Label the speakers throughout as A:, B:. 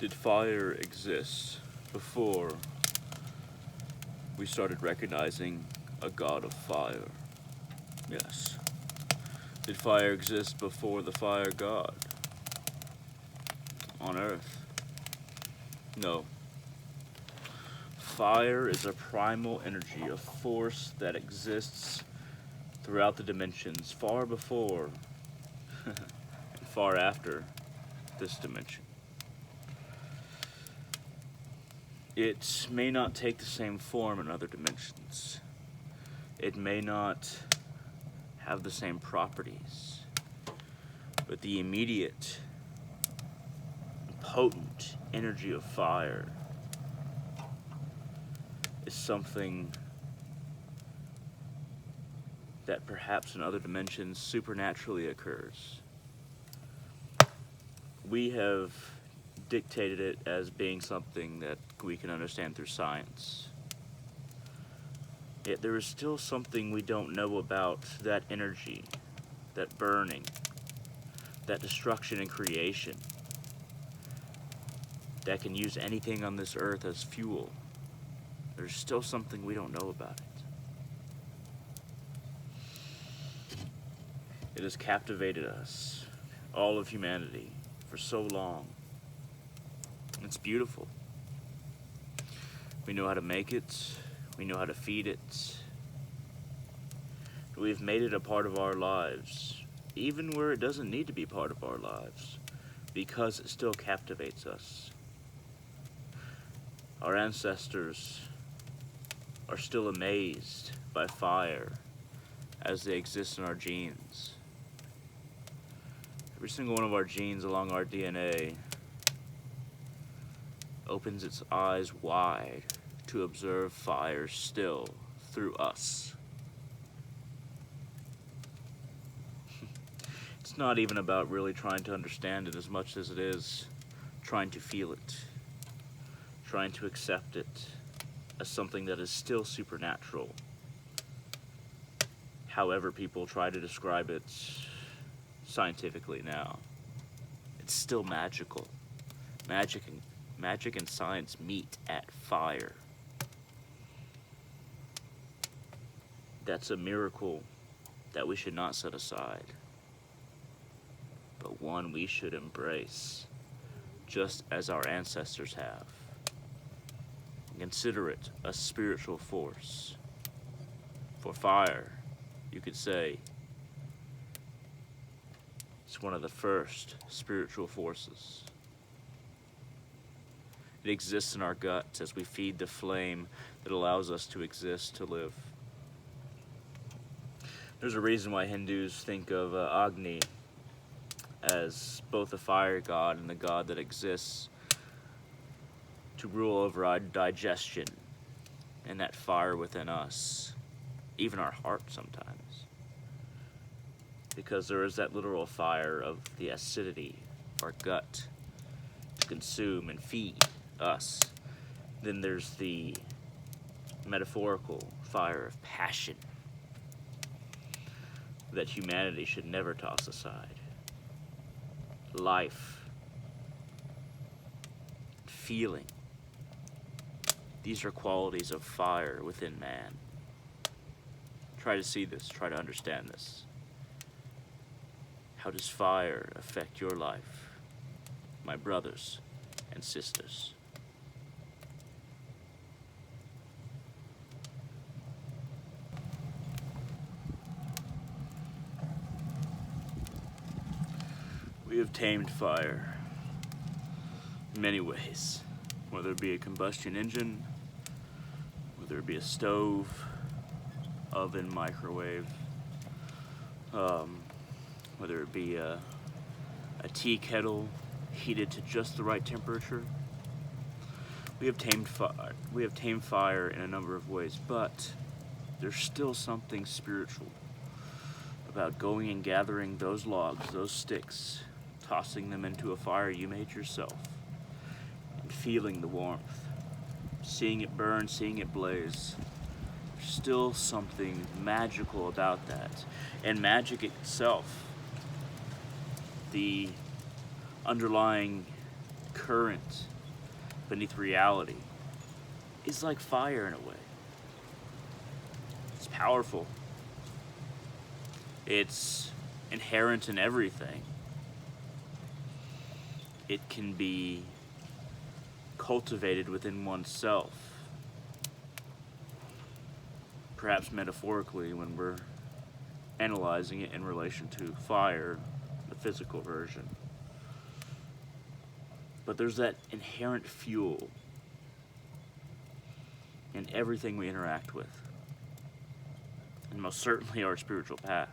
A: Did fire exist before we started recognizing a god of fire? Yes. Did fire exist before the fire god on Earth? No. Fire is a primal energy, a force that exists throughout the dimensions, far before and far after this dimension. It may not take the same form in other dimensions. It may not have the same properties, but the immediate, potent energy of fire is something that perhaps in other dimensions supernaturally occurs. We have dictated it as being something that we can understand through science. Yet there is still something we don't know about that energy, that burning, that destruction and creation, that can use anything on this earth as fuel. There's still something we don't know about it. It has captivated us, all of humanity, for so long. It's beautiful. We know how to make it. We know how to feed it. We've made it a part of our lives, even where it doesn't need to be part of our lives, because it still captivates us. Our ancestors are still amazed by fire as they exist in our genes. Every single one of our genes along our DNA opens its eyes wide to observe fire still through us. It's not even about really trying to understand it as much as it is trying to feel it, trying to accept it as something that is still supernatural. However people try to describe it scientifically now, it's still magical. Magic and science meet at fire. That's a miracle that we should not set aside, but one we should embrace, just as our ancestors have. Consider it a spiritual force. For fire, you could say, it's one of the first spiritual forces. It exists in our guts as we feed the flame that allows us to exist, to live. There's a reason why Hindus think of Agni as both a fire god and the god that exists to rule over our digestion and that fire within us, even our heart sometimes. Because there is that literal fire of the acidity of our gut to consume and feed us. Then there's the metaphorical fire of passion that humanity should never toss aside. Life, feeling. These are qualities of fire within man. Try to see this, try to understand this. How does fire affect your life, my brothers and sisters? We have tamed fire in many ways, whether it be a combustion engine, whether it be a stove, oven, microwave, whether it be a tea kettle heated to just the right temperature. We have tamed fire. We have tamed fire in a number of ways, but there's still something spiritual about going and gathering those logs, those sticks, tossing them into a fire you made yourself, and feeling the warmth, seeing it burn, seeing it blaze. There's still something magical about that. And magic itself, the underlying current beneath reality is like fire in a way. It's powerful. It's inherent in everything. It can be cultivated within oneself. Perhaps metaphorically when we're analyzing it in relation to fire, the physical version. But there's that inherent fuel in everything we interact with. And most certainly our spiritual path.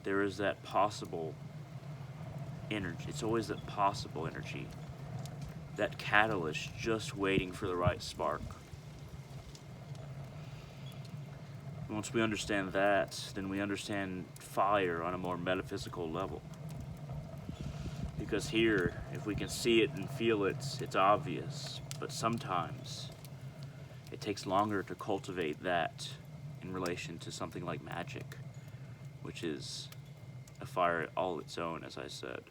A: There is that possible energy. It's always that possible energy. That catalyst just waiting for the right spark. Once we understand that, then we understand fire on a more metaphysical level. Because here, if we can see it and feel it, it's obvious. But sometimes it takes longer to cultivate that in relation to something like magic, which is a fire all its own, as I said.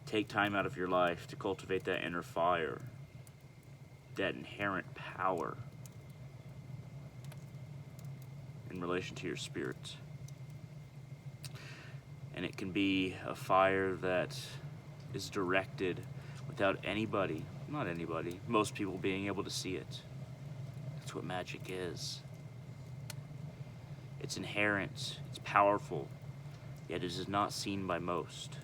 A: Take time out of your life to cultivate that inner fire, that inherent power in relation to your spirit. And it can be a fire that is directed without anybody, not anybody, most people being able to see it. That's what magic is. It's inherent, it's powerful, yet it is not seen by most.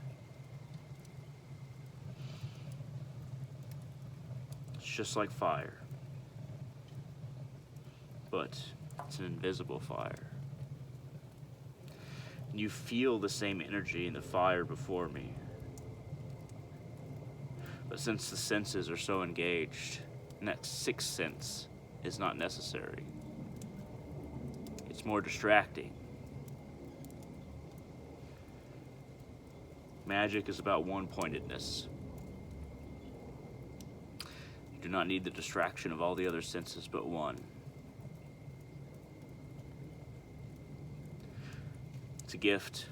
A: It's just like fire, but it's an invisible fire. And you feel the same energy in the fire before me. But since the senses are so engaged, and that sixth sense is not necessary, it's more distracting. Magic is about one-pointedness. You do not need the distraction of all the other senses but one. It's a gift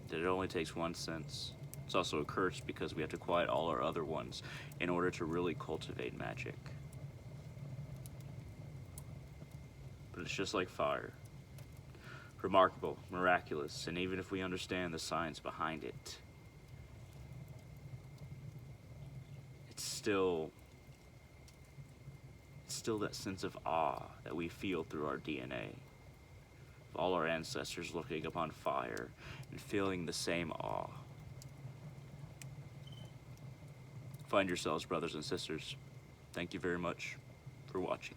A: that it only takes one sense. It's also a curse because we have to quiet all our other ones in order to really cultivate magic. But it's just like fire. Remarkable, miraculous, and even if we understand the science behind it, it's still that sense of awe that we feel through our DNA. All our ancestors looking upon fire and feeling the same awe. Find yourselves, brothers and sisters. Thank you very much for watching.